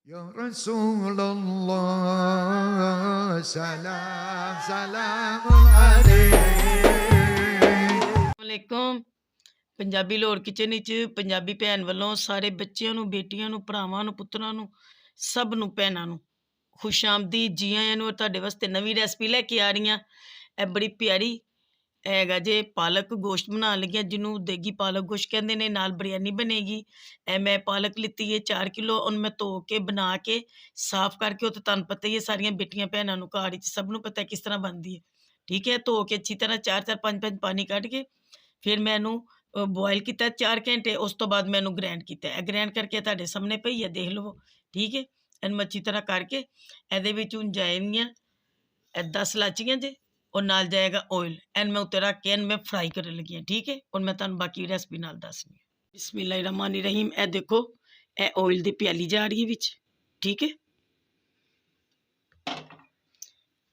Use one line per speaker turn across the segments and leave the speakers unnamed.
Ya Resulallah, salam salam
ਵਾਲੇਕੁਮ। Punjabi Lahore kitchen ਵਿੱਚ ਪੰਜਾਬੀ ਭੈਣ ਵੱਲੋਂ ਸਾਰੇ ਬੱਚਿਆਂ ਨੂੰ, ਬੇਟੀਆਂ ਨੂੰ, ਭਰਾਵਾਂ ਨੂੰ, ਪੁੱਤਰਾਂ ਨੂੰ, ਸਭ ਨੂੰ, ਭੈਣਾਂ ਨੂੰ ਖੁਸ਼ ਆਮਦੀਦ, ਜੀ ਆਇਆਂ ਨੂੰ। ਤੁਹਾਡੇ ਵਾਸਤੇ ਨਵੀਂ ਰੈਸਪੀ ਲੈ ਕੇ ਆ ਰਹੀ ਹਾਂ। ਇਹ ਬੜੀ ਪਿਆਰੀ ਹੈਗਾ ਜੇ ਪਾਲਕ ਗੋਸ਼ਤ ਬਣਾਉਣ ਲੱਗੀਆਂ, ਜਿਹਨੂੰ ਦੇਗੀ ਪਾਲਕ ਗੋਸ਼ਤ ਕਹਿੰਦੇ ਨੇ। ਨਾਲ ਬਿਰਯਾਨੀ ਬਣੇਗੀ। ਇਹ ਮੈਂ ਪਾਲਕ ਲਿੱਤੀ ਹੈ 4 ਕਿਲੋ। ਉਹਨੂੰ ਮੈਂ ਧੋ ਕੇ ਬਣਾ ਕੇ ਸਾਫ਼ ਕਰਕੇ, ਉਹ ਤਾਂ ਤੁਹਾਨੂੰ ਪਤਾ ਹੀ ਹੈ, ਸਾਰੀਆਂ ਬੇਟੀਆਂ ਭੈਣਾਂ ਨੂੰ ਘਰ ਵਿੱਚ ਸਭ ਨੂੰ ਪਤਾ ਕਿਸ ਤਰ੍ਹਾਂ ਬਣਦੀ ਹੈ। ਠੀਕ ਹੈ, ਧੋ ਕੇ ਅੱਛੀ ਤਰ੍ਹਾਂ 4-4 5-5 ਪਾਣੀ ਕੱਢ ਕੇ ਫਿਰ ਮੈਂ ਇਹਨੂੰ ਬੋਇਲ ਕੀਤਾ 4 ਘੰਟੇ। ਉਸ ਤੋਂ ਬਾਅਦ ਮੈਂ ਇਹਨੂੰ ਗ੍ਰੈਂਡ ਕੀਤਾ। ਇਹ ਗ੍ਰੈਂਡ ਕਰਕੇ ਤੁਹਾਡੇ ਸਾਹਮਣੇ ਪਈ ਹੈ, ਦੇਖ ਲਵੋ। ਠੀਕ ਹੈ, ਇਹਨੂੰ ਅੱਛੀ ਤਰ੍ਹਾਂ ਕਰਕੇ ਇਹਦੇ ਵਿੱਚ ਹੁਣ ਜਾਏਗੀਆਂ 10 ਲਾਚੀਆਂ ਜੇ, और नाल जाएगा ऑयल। एंड मैं उत्ते रख के मैं फ्राई करने लगी हाँ। ठीक है, और मैं तुहानू बाकी रेसिपी नाल दसनी है। बिस्मिल्लाहिर्रहमानिर्रहीम। ए देखो, ए ऑयल दी प्याली जा रही है विच। ठीक है,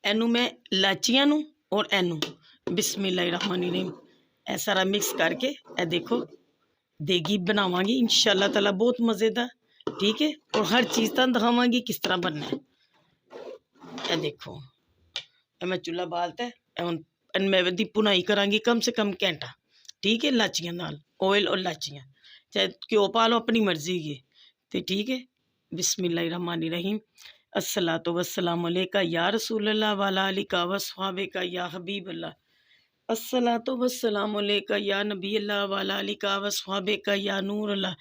एनू मैं लाचियां नू और एनू बिस्मिल्लाहिर्रहमानिर्रहीम ए सारा मिक्स करके ए देखो देगी बनावांगी इंशाअल्लाह ताला, बहुत मज़ेदार। ठीक है, और हर चीज़ तुहानू दिखावांगी किस तरह बनना है। ए देखो, मैं चूल्हा बालता है। मैं दी भुनाई करांगी कम से कम घंटा। ठीक है, लाचियां नाल ऑयल और लाचियां, चाहे घ्यो पा लो अपनी मर्जी की। तो ठीक है, बिस्मिल्लाहिर्रहमानिर्रहीम। अस्सलातु वस्सलामु अलैका या रसूल अल्लाह वाला अलिका वस्हाबिका या हबीब अल्लाह। अस्सलातु वस्सलामु अलैका या नबी अल्लाह वाला अलिका वस्हाबिका या नूर अल्लाह।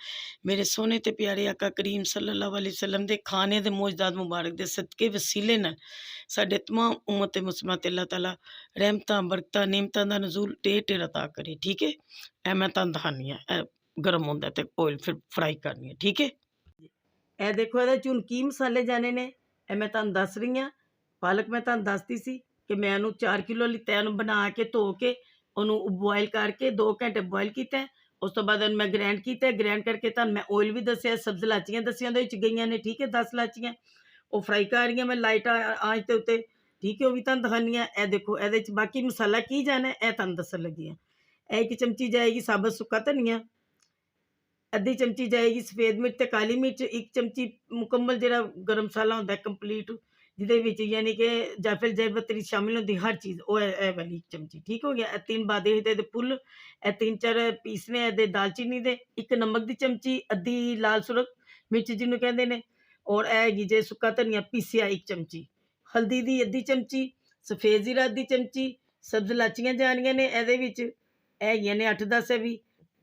मेरे सोने ते प्यारे आका करीम सल्लल्लाहु अलैहि वसल्लम दे खाने दे मौजदात मुबारक दे सदके वसीले नाल साडे तमाम उम्मत मुस्लिमा ते अल्लाह ताला रहमतां बरकतां नेमतां दा नज़ूल ढेर अता करे। ठीक है, ए मैं तुहानू दिखानी है। गर्म होंदा ते ऑयल फिर फ्राई करनी है। ठीक है, ए देखो ਇਹਦੇ ਚ ਹੁਣ ਕੀ ਮਸਾਲੇ ਜਾਣੇ ਨੇ, ਇਹ ਮੈਂ ਤੁਹਾਨੂੰ ਦੱਸ ਰਹੀ ਹਾਂ। ਪਾਲਕ ਮੈਂ ਤੁਹਾਨੂੰ ਦੱਸਦੀ ਸੀ ਕਿ ਮੈਂ ਉਹਨੂੰ 4 ਕਿਲੋ ਲਿੱਤਾ, ਉਹਨੂੰ ਬਣਾ ਕੇ ਧੋ ਕੇ ਉਹਨੂੰ ਬੋਇਲ ਕਰਕੇ 2 ਘੰਟੇ ਬੋਇਲ ਕੀਤਾ। ਉਸ ਤੋਂ ਬਾਅਦ ਉਹਨੂੰ ਮੈਂ ਗ੍ਰੈਂਡ ਕੀਤਾ। ਗ੍ਰੈਂਡ ਕਰਕੇ ਤੁਹਾਨੂੰ ਮੈਂ ਆਇਲ ਵੀ ਦੱਸਿਆ, ਸਬਜ਼ ਲਾਚੀਆਂ ਦੱਸੀਆਂ ਉਹਦੇ ਵਿੱਚ ਗਈਆਂ ਨੇ। ਠੀਕ ਹੈ, 10 ਲਾਚੀਆਂ ਉਹ ਫਰਾਈ ਕਰ ਰਹੀਆਂ ਮੈਂ ਲਾਈਟ ਆਂਚ ਦੇ ਉੱਤੇ। ਠੀਕ ਹੈ, ਉਹ ਵੀ ਤੁਹਾਨੂੰ ਦਿਖਾਉਂਦੀ ਹਾਂ। ਇਹ ਦੇਖੋ, ਇਹਦੇ 'ਚ ਬਾਕੀ ਮਸਾਲਾ ਕੀ ਜਾਣਾ ਇਹ ਤੁਹਾਨੂੰ ਦੱਸਣ ਲੱਗੀ ਹਾਂ। ਇਹ 1 ਚਮਚੀ ਜਾਏਗੀ ਸਾਬਤ ਸੁੱਕਾ ਧਨੀਆ, ਅੱਧੀ ਚਮਚੀ ਜਾਏਗੀ ਸਫेद मिर्च ਤੇ ਕਾਲੀ ਮਿਰਚ, 1 ਚਮਚੀ ਮੁਕੰਮਲ ਜਿਹੜਾ ਗਰਮ ਮਸਾਲਾ ਹੁੰਦਾ ਕੰਪਲੀਟ, ਜਿਹਦੇ ਵਿੱਚ ਯਾਨੀ ਕਿ ਜਾਇਫਲ ਜੈਵਤਰੀ ਸ਼ਾਮਿਲ ਹੁੰਦੀ ਹਰ ਚੀਜ਼, ਉਹ ਇਹ ਵਾਲੀ 1 ਚਮਚੀ। ਠੀਕ ਹੋ ਗਿਆ। ਇਹ 3 ਬਾਦੇ ਦੇ ਫੁੱਲ, ਇਹ 3-4 ਪੀਸ ਨੇ ਇਹਦੇ ਦਾਲਚੀਨੀ ਦੇ, 1 ਨਮਕ ਦੀ ਚਮਚੀ, ਅੱਧੀ ਲਾਲ ਸੁਰਖ ਮਿਰਚ ਜਿਹਨੂੰ ਕਹਿੰਦੇ ਨੇ, ਔਰ ਇਹ ਹੈਗੀ ਜੇ ਸੁੱਕਾ ਧਨੀਆ ਪੀਸਿਆ 1 ਚਮਚੀ, ਹਲਦੀ ਦੀ ਅੱਧੀ ਚਮਚੀ, ਸਫੇਦ ਜ਼ੀਰਾ ਅੱਧੀ ਚਮਚੀ, ਸਬਜ਼ ਲਾਚੀਆਂ ਜਾਣੀਆਂ ਨੇ ਇਹਦੇ ਵਿੱਚ, ਇਹ ਹੈਗੀਆਂ ਨੇ 8-10 ਹੈ ਵੀ,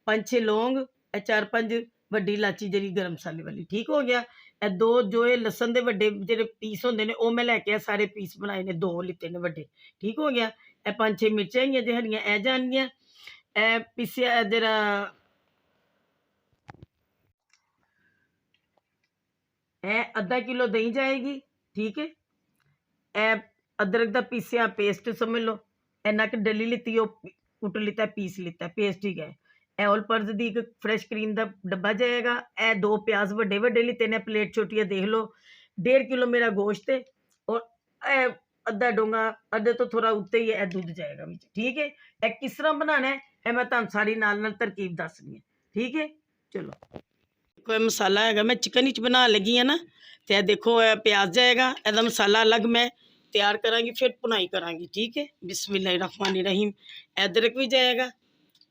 5-6 ਲੌਂਗ, 4-5 ਵੱਡੀ ਇਲਾਚੀ ਜਿਹੜੀ ਗਰਮ ਮਸਾਲੇ ਵਾਲੀ। ਠੀਕ ਹੋ ਗਿਆ। ਇਹ 2 ਜੋ ਇਹ ਲਸਣ ਦੇ ਵੱਡੇ ਜਿਹੜੇ ਪੀਸ ਹੁੰਦੇ ਨੇ ਉਹ ਮੈਂ ਲੈ ਕੇ ਸਾਰੇ ਪੀਸ ਬਣਾਏ ਨੇ, 2 ਲਿੱਤੇ ਨੇ ਵੱਡੇ। ਠੀਕ ਹੋ ਗਿਆ। ਇਹ 5-6 ਮਿਰਚਾਂ ਹੈਗੀਆਂ ਜੇ ਹਰੀਆਂ, ਇਹ ਜਾਣਗੀਆਂ। ਇਹ ਪੀਸਿਆ ਜਿਹੜਾ ਇਹ ਅੱਧਾ ਕਿਲੋ ਦਹੀਂ ਜਾਏਗੀ। ਠੀਕ ਹੈ, ਇਹ ਅਦਰਕ ਦਾ ਪੀਸਿਆ ਪੇਸਟ ਸਮਝ ਲਓ। ਇੰਨਾ ਕਿ ਡਲੀ ਲਿੱਤੀ, ਉਹ ਕੁੱਟ ਲਿੱਤਾ, ਪੀਸ ਲਿੱਤਾ, ਪੇਸਟ ਹੀ ਹੈ। ਇਹ ਔਲ ਪਰਸ ਦੀ 1 ਫਰੈਸ਼ ਕਰੀਮ ਦਾ ਡੱਬਾ ਜਾਏਗਾ। ਇਹ 2 ਪਿਆਜ਼ ਵੱਡੇ ਵੱਡੇ ਲਿੱਤੇ ਨੇ, ਪਲੇਟ ਛੋਟੀ ਹੈ, ਦੇਖ ਲਓ। 1.5 ਕਿਲੋ ਮੇਰਾ ਗੋਸ਼ਤ ਹੈ, ਔਰ ਇਹ ਅੱਧਾ ਡੋਂਗਾ, ਅੱਧੇ ਤੋਂ ਥੋੜਾ ਉੱਤੇ ਹੀ ਇਹ ਦੁੱਧ ਜਾਏਗਾ ਵਿੱਚ। ਠੀਕ ਹੈ, ਇਹ ਕਿਸ ਤਰ੍ਹਾਂ ਬਣਾਉਣਾ ਹੈ ਇਹ ਮੈਂ ਤੁਹਾਨੂੰ ਸਾਰੀ ਨਾਲ ਤਰਕੀਬ ਦੱਸਣੀ ਹੈ। ਠੀਕ ਹੈ, ਚਲੋ। ਕੋਈ ਮਸਾਲਾ ਹੈਗਾ ਮੈਂ ਚਿਕਨ ਵਿੱਚ ਬਣਾਉਣ ਲੱਗੀ ਹਾਂ ਨਾ, ਤੇ ਇਹ ਦੇਖੋ ਇਹ ਪਿਆਜ਼ ਜਾਏਗਾ, ਇਹਦਾ ਮਸਾਲਾ ਅਲੱਗ ਮੈਂ ਤਿਆਰ ਕਰਾਂਗੀ, ਫਿਰ ਭੁਨਾਈ ਕਰਾਂਗੀ। ਠੀਕ ਹੈ, बिस्मिल्लाहिर्रहमानिर्रहीम। अदरक भी जाएगा,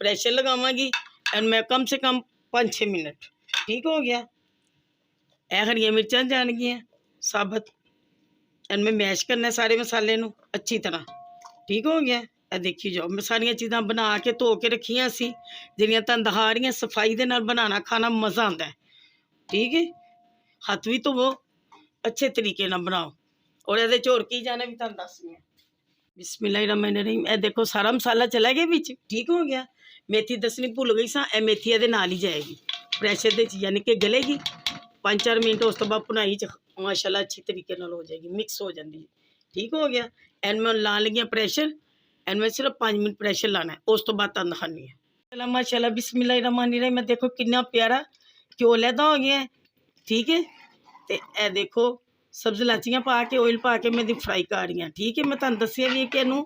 प्रेशर लगावांगी एंड मैं कम से कम 5-6 मिनट। ठीक हो गया। ਇਹ ਹਰੀਆਂ ਮਿਰਚਾਂ ਜਾਣਗੀਆਂ ਸਾਬਤ, एंड मैं मैश करना सारे मसाले नू अच्छी तरह। ठीक हो गया। ਇਹ ਦੇਖੀ ਜਾਓ, ਮੈਂ ਸਾਰੀਆਂ ਚੀਜ਼ਾਂ ਬਣਾ ਕੇ ਧੋ ਕੇ ਰੱਖੀਆਂ ਸੀ, ਜਿਹੜੀਆਂ ਤੁਹਾਨੂੰ ਦਿਖਾ ਰਹੀਆਂ। ਸਫਾਈ ਦੇ ਨਾਲ ਬਣਾਉਣਾ ਖਾਣਾ ਮਜ਼ਾ ਆਉਂਦਾ ਹੈ। ਠੀਕ ਹੈ, ਹੱਥ ਵੀ ਧੋਵੋ, ਅੱਛੇ ਤਰੀਕੇ ਨਾਲ ਬਣਾਓ। ਔਰ ਇਹਦੇ 'ਚ ਹੋਰ ਕੀ ਜਾਣਾ ਵੀ ਤੁਹਾਨੂੰ ਦੱਸਣੀ ਹੈ। ਬਿਸਮਿल्लाहिर्रहमानिर्रहीम। ਇਹ ਦੇਖੋ ਸਾਰਾ ਮਸਾਲਾ ਚਲਾ ਗਿਆ ਵਿੱਚ। ਠੀਕ ਹੋ ਗਿਆ। ਮੇਥੀ ਦੱਸਣੀ ਭੁੱਲ ਗਈ ਸਾਂ, ਇਹ ਮੇਥੀ ਇਹਦੇ ਨਾਲ ਹੀ ਜਾਏਗੀ ਪ੍ਰੈਸ਼ਰ ਦੇ 'ਚ, ਯਾਨੀ ਕਿ ਗਲੇਗੀ 5-4 ਮਿੰਟ। ਉਸ ਤੋਂ ਬਾਅਦ ਭੁਨਾਈ 'ਚ ਮਾਸ਼ਾਅੱਲਾ ਅੱਛੇ ਤਰੀਕੇ ਨਾਲ ਹੋ ਜਾਏਗੀ, ਮਿਕਸ ਹੋ ਜਾਂਦੀ ਹੈ। ਠੀਕ ਹੋ ਗਿਆ। ਐਨ ਮੈਂ ਲਾਉਣ ਲੱਗੀਆਂ ਪ੍ਰੈਸ਼ਰ, ਐਨ ਮੈਂ ਸਿਰਫ 5 ਮਿੰਟ ਪ੍ਰੈਸ਼ਰ ਲਾਉਣਾ, ਉਸ ਤੋਂ ਬਾਅਦ ਤੁਹਾਨੂੰ ਦਿਖਾਉਂਦੀ ਹਾਂ। ਮਾਸ਼ਾਅੱਲਾ बिस्मिल्लाहिर्रहमानिर्रहीम। मैं देखो कितना प्यारा घ्यो लैदा हो गया है। ठीक है, तो यह देखो सब्ज़ लाचियाँ पा के ऑयल पा के मैं दी फ्राई कर रही हाँ। ठीक है, मैं तुहानू दस्सिया भी कि इनू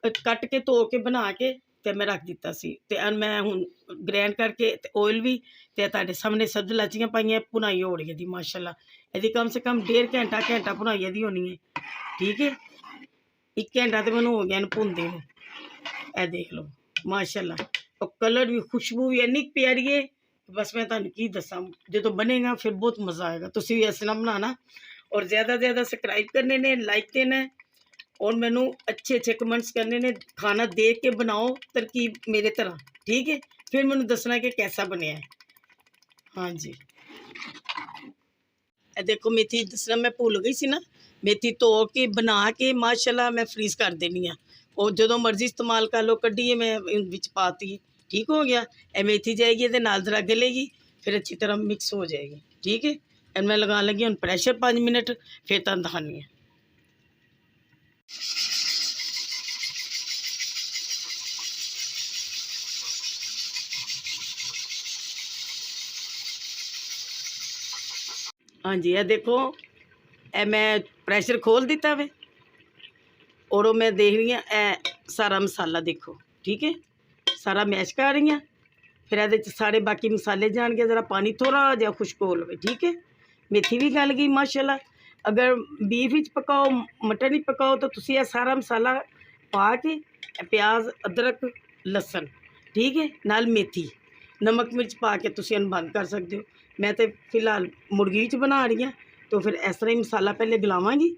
कट के धो के बना के ते मैं रख दिता सी, ते मैं हुण ग्रैंड करके ते ऑयल भी ते तुहाडे सामने सब्ज़ लाचियाँ पाइयां, भुनाई हो रही है दी माशाअल्लाह। ਇਹਦੀ ਕਮ ਸੇ ਕਮ 1.5 ਘੰਟਾ ਭੁਨਾਈ ਇਹਦੀ ਹੋਣੀ ਹੈ। ਠੀਕ ਹੈ, 1 ਘੰਟਾ ਤੇ ਮੈਨੂੰ ਹੋ ਗਿਆ ਇਹਨੂੰ ਭੁੰਨਦੇ ਨੂੰ। ਇਹ ਦੇਖ ਲਓ ਮਾਸ਼ਾਅੱਲਾ, और कलर भी खुशबू भी इन्नी प्यारी है, बस मैं तुहानू की दसा, जो बनेगा फिर बहुत मज़ा आएगा। तुसी भी इस तरह बनाना और ज़्यादा से ज़्यादा सब्सक्राइब करने ने, लाइक देना और मैनू अच्छे अच्छे कमेंट्स करने ने। खाना देख के बनाओ तरकीब मेरे तरह, ठीक है, फिर मैनू दसना कि कैसा बनया है। हाँ जी, देखो मेथी दसना मैं भूल गई सी ना, मेथी धो के बना के माशाल्लाह मैं फ्रीज़ कर देनी है, और जो मर्जी इस्तेमाल कर लो, कड्ढिए मैं विच पाती, ठीक हो गया। ये मेथी जाएगी ये नाल जरा गलेगी, फिर अच्छी तरह मिक्स हो जाएगी। ठीक है, एंड मैं लगा लगी हूँ प्रेशर 5 मिनट, फिर तुहानू दिखानी है। हाँ जी, ये देखो ए मैं प्रेशर खोल दिता वे, और वो मैं देख रही हूँ ए सारा मसाला देखो। ठीक है, सारा मैश कर रही हूँ, फिर ये सारे बाकी मसाले जान के, ज़रा पानी थोड़ा जहा खुश्क हो लवे। ठीक है, मेथी भी गल गई माशाल्लाह। अगर बीफ विच पकाओ, मटन ही पकाओ, तो तुसी ये सारा मसाला पा के प्याज, अदरक, लसन, ठीक है, नाल मेथी, नमक मिर्च पा के तुसी इन्हूं बंद कर सकते हो। मैं तो फिलहाल मुर्गी विच बना रही हूँ, तो फिर इस तरह ही मसाला पहले गलावांगी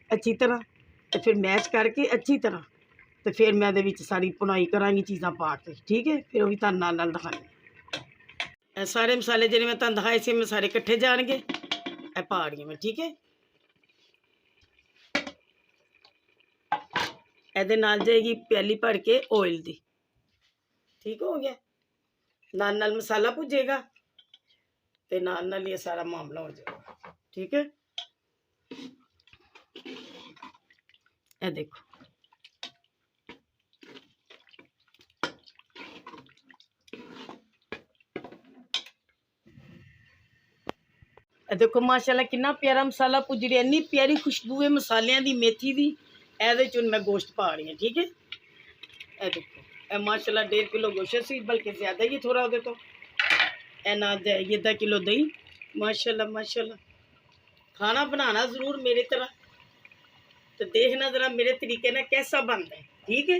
अच्छी तरह, तो फिर मैश करके अच्छी तरह, तो फिर मैं दे विच सारी भुनाई करांगी चीज़ां पा के। ठीक है, फिर वो भी तुहानू नाल नाल दिखानी। सारे मसाले जिहड़े मैं तुहानू दिखाए सी, मैं सारे इकट्ठे जाणगे, ए पा रही मैं। ठीक है, ਇਹਦੇ ਨਾਲ जाएगी प्याली भर के ऑयल दी। ठीक हो गया, नाल नाल मसाला भुजेगा, तो नाल नाल ये सारा मामला हो जाएगा। ठीक है, ये देखो देखो माशाल्लाह कितना प्यारा मसाला भुज रहा, इन्नी प्यारी खुशबू है मसालियां दी, मेथी दी। ਇਹਦੇ ਚ मैं गोश्त पा रही हूँ। ठीक है, ये देखो ये माशाल्लाह 1.5 किलो गोश्त सी, बल्कि ज़्यादा ही थोड़ा हो तो ए ना जाएगी 1 किलो दही। माशाल्लाह माशाल्लाह, खाना बनाना ज़रूर मेरी तरह, तो देखना ज़रा मेरे तरीके ना कैसा बनता है। ठीक है,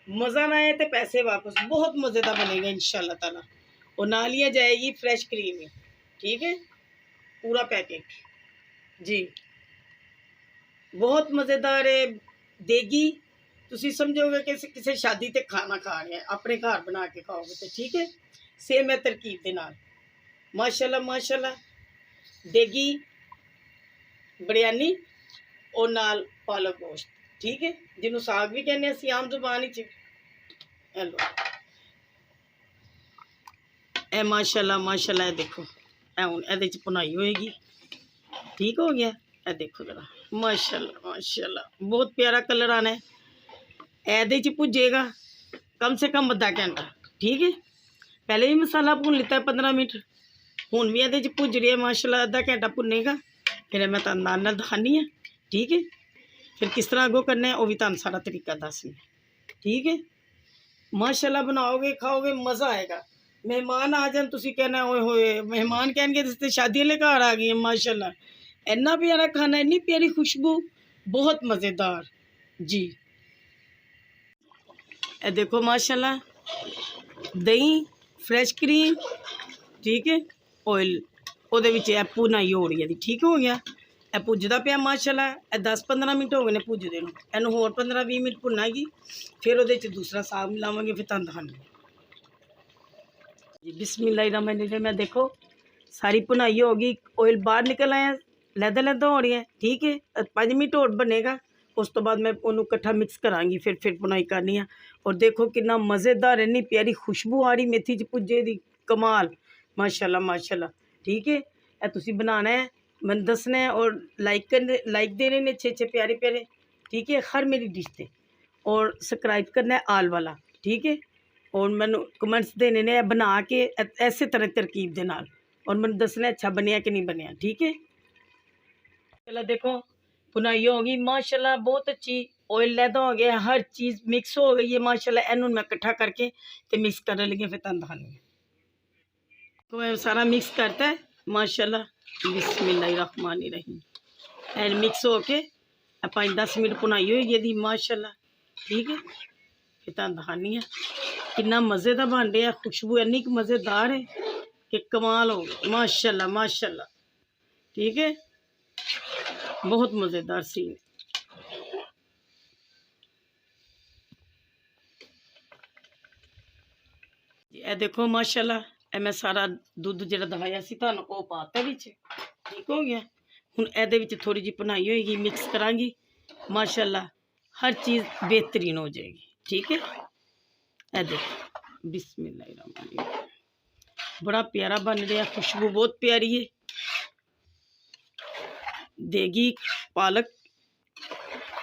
मज़ा ना आए तो पैसे वापस, बहुत मज़ेदार बनेगा इंशाल्लाह ताला। और नाल ही जाएगी फ्रेश क्रीम। ठीक है, पूरा पैकेट जी, बहुत मज़ेदार है, देगी। तुसी समझोगे कि किसी शादी ते खाना खा रहे हैं, अपने घर बना के खाओगे तो। ठीक है, सेम है तरकीब के नाल। माशाल्लाह माशाल्लाह, देगी बिरयानी और नाल पालक गोश्त। ठीक है, जिन्हों साग भी कहने असीं आम जुबान च। हेलो ए माशाल्लाह माशाल्लाह, ये देखो ए हुण इहदे च भुनाई होएगी। ठीक हो गया, ए देखो जरा माशाल्लाह माशाल्लाह, बहुत प्यारा कलर आना है। ਇਹਦੇ 'ਚ ਭੁੱਜੇਗਾ कम से कम आधा घंटा। ठीक है, पहले भी मसाला भुन लिता है 15 मिनट, हुन भी ਇਹਦੇ 'ਚ भुज रही है माशाल्लाह, आधा घंटा भुनेगा, फिर मैं तुहानू नाल नाल दिखानी है। ठीक है, फिर किस तरह अगों करना है वो भी तुहानू सारा तरीका दसनी है। ठीक है, माशाल्लाह बनाओगे खाओगे मज़ा आएगा। मेहमान आ जान, तुसी कहना ओए होए, मेहमान कहणगे ते शादी वाले घर आ गई है। माशाल्लाह इन्ना प्यारा खाना, इन्नी प्यारी खुशबू, बहुत मज़ेदार जी। ए देखो माशाल्लाह, दही, फ्रेश क्रीम, ठीक है, ऑयल ਉਹਦੇ ਵਿੱਚ ਇਹ ਭੁਨਾਈ ਹੋ ਰਹੀ ਹੈ। ठीक हो गया, ਇਹ ਭੁੱਜਦਾ ਪਿਆ ਮਾਸ਼ਾਅੱਲਾ। ਇਹ 10-15 ਮਿੰਟ ਹੋ ਗਏ ਨੇ ਭੁੱਜਦੇ ਨੂੰ, ਇਹਨੂੰ ਹੋਰ 15-20 ਮਿੰਟ ਭੁੰਨਾਂਗੀ, ਫਿਰ ਉਹਦੇ 'ਚ ਦੂਸਰਾ ਸਾਗ ਮਿਲਾਵਾਂਗੇ, ਫਿਰ ਤੁਹਾਨੂੰ ਦਿਖਾਉਂਦੇ जी। बिस्मिल्लाहिर्रहमानिर्रहीम, मैं देखो सारी भुनाई हो गई, ऑयल बाहर निकल आया, लैदा लैदा हो रही है। ठीक है, 5 मिनट और बनेगा, उस तो बाद मैं उन्होंने इकट्ठा मिक्स करांगी, फिर भुनाई करनी है। और देखो कितना मज़ेदार, इन्नी प्यारी खुशबू आ रही मेथी च भुजे दी, कमाल माशाल्लाह माशाल्लाह। ठीक है, ए तुसी बनाना है, मैंने दसना है, और लाइक देने ने अच्छे अच्छे प्यारे प्यारे। ठीक है, हर मेरी डिश से, और सब्सक्राइब करना है आल वाला। ठीक है, और मैंने कमेंट्स देने ने बना के ऐसे तरह तरकीब दे नाल, और मैंने दसना अच्छा बनया कि नहीं बनया। ठीक है, चलो देखो भुनाई हो गई माशाल्लाह, बहुत अच्छी, ऑयल लैदा हो गया, हर चीज़ मिक्स हो गई है माशाल्लाह। इन्हूं मैं इकट्ठा करके तो मिक्स करने लगी, फिर तुहानू दिखानी है। तो सारा मिक्स करता है माशाल्लाह, बिस्मिल्लाहिर्रहमानिर्रहीम। एंड मिक्स होके 5-10 मिनट भुनाई होएगी ਇਹਦੀ माशाल्लाह। ठीक है, फिर तुहानूं दिखानी है कितना मज़े का बन रहा। खुशबू इन्नी क मज़ेदार है कि कमाल हो गया। माशाल्लाह माशाल्लाह। ठीक है, बहुत मज़ेदार सीन है। ਇਹ देखो माशाल्लाह, ਇਹ मैं सारा ਦੁੱਧ ਜਿਹੜਾ ਦਵਾਇਆ ਸੀ ਤੁਹਾਨੂੰ ਉਹ ਪਾਤਾ ਵਿੱਚ। ठीक हो गया। ਹੁਣ ਇਹਦੇ ਵਿੱਚ थोड़ी जी भुनाई होएगी, मिक्स करांगी माशाल्लाह, हर चीज़ बेहतरीन हो जाएगी। ठीक है, ਇਹ देखो बिस्मिल्लाहिर्रहमानिर्रहीम, बड़ा प्यारा बन रहा, खुशबू बहुत प्यारी है। देगी पालक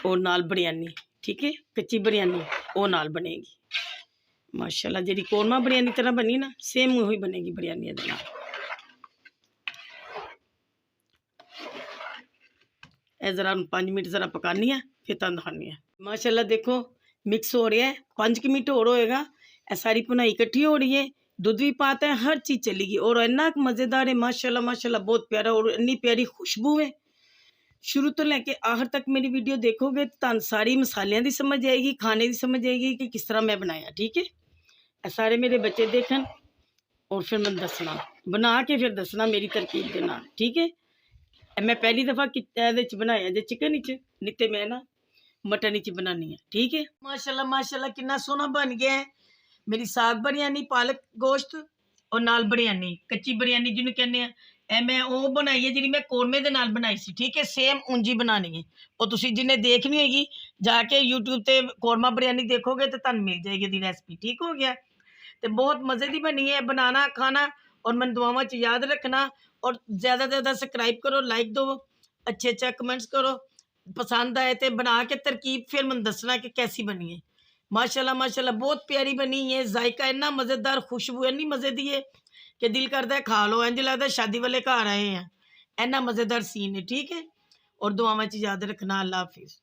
और नाल बिरयानी। ठीक है, कच्ची बिरयानी वो नाल बनेगी माशाल्लाह। जी कौरमा बिरयानी तरह बनी ना, सेम वही बनेगी बिरयानी। ज़रा 5 मिनट ज़रा पकानी है, फिर तुहानूं दिखानी है। माशाल्लाह देखो मिक्स हो रहा है, 5 मिनट और होएगा। ये सारी भुनाई इकट्ठी हो रही है, दूध भी पाता है, हर चीज़ चलेगी और इन्ना मज़ेदार है माशाल्लाह माशाल्लाह, बहुत प्यारा और इन्नी प्यारी खुशबू है। शुरू तो लैके आखिर तक मेरी वीडियो देखोगे तो तुहानूं सारी मसालियां दी समझ आएगी, खाने की समझ आएगी कि किस तरह मैं बनाया। ठीक है, सारे मेरे बच्चे देखन और फिर मैं दसना बना के, फिर दसना मेरी तरकीब के नाल। ठीक है, मैं पहली दफ़ा बनाया जे चिकन च, नहीं तो मैं ना मटन च बनानी है। ठीक है, माशाल्लाह माशाल्लाह कितना सोहना बन गया है। मेरी साग बिरयानी, पालक गोश्त और नाल बिरयानी, कच्ची बिरयानी जिन्होंने कहने हैं। ए मैं वो बनाई है जी मैं कौरमे दे नाल बनाई सी। ठीक है, सेम ऊंजी बनानी है। और तुसी जिन्हें देखनी होगी जाके यूट्यूब ते कौरमा बिरयानी देखोगे तो तुहानूं मिल जाएगी दी रेसिपी। ठीक हो गया, तो बहुत मज़े की बनी है। बनाना खाना और मैं दुआवां च याद रखना और ज़्यादा से ज़्यादा सब्सक्राइब करो, लाइक दो, अच्छे अच्छे कमेंट्स करो। पसंद आए तो बना के तरकीब फिर मैं दसना कि कैसी बनी है। माशाल्लाह माशाल्लाह बहुत प्यारी बनी है। जायका इन्ना मज़ेदार, खुशबू इन्नी मज़े की है कि दिल करता है खा लो, इंज लगता है शादी वाले घर आए हैं। इन्ना मज़ेदार सीन है। ठीक है, और दुआवां च याद रखना। अल्लाह हाफिज़।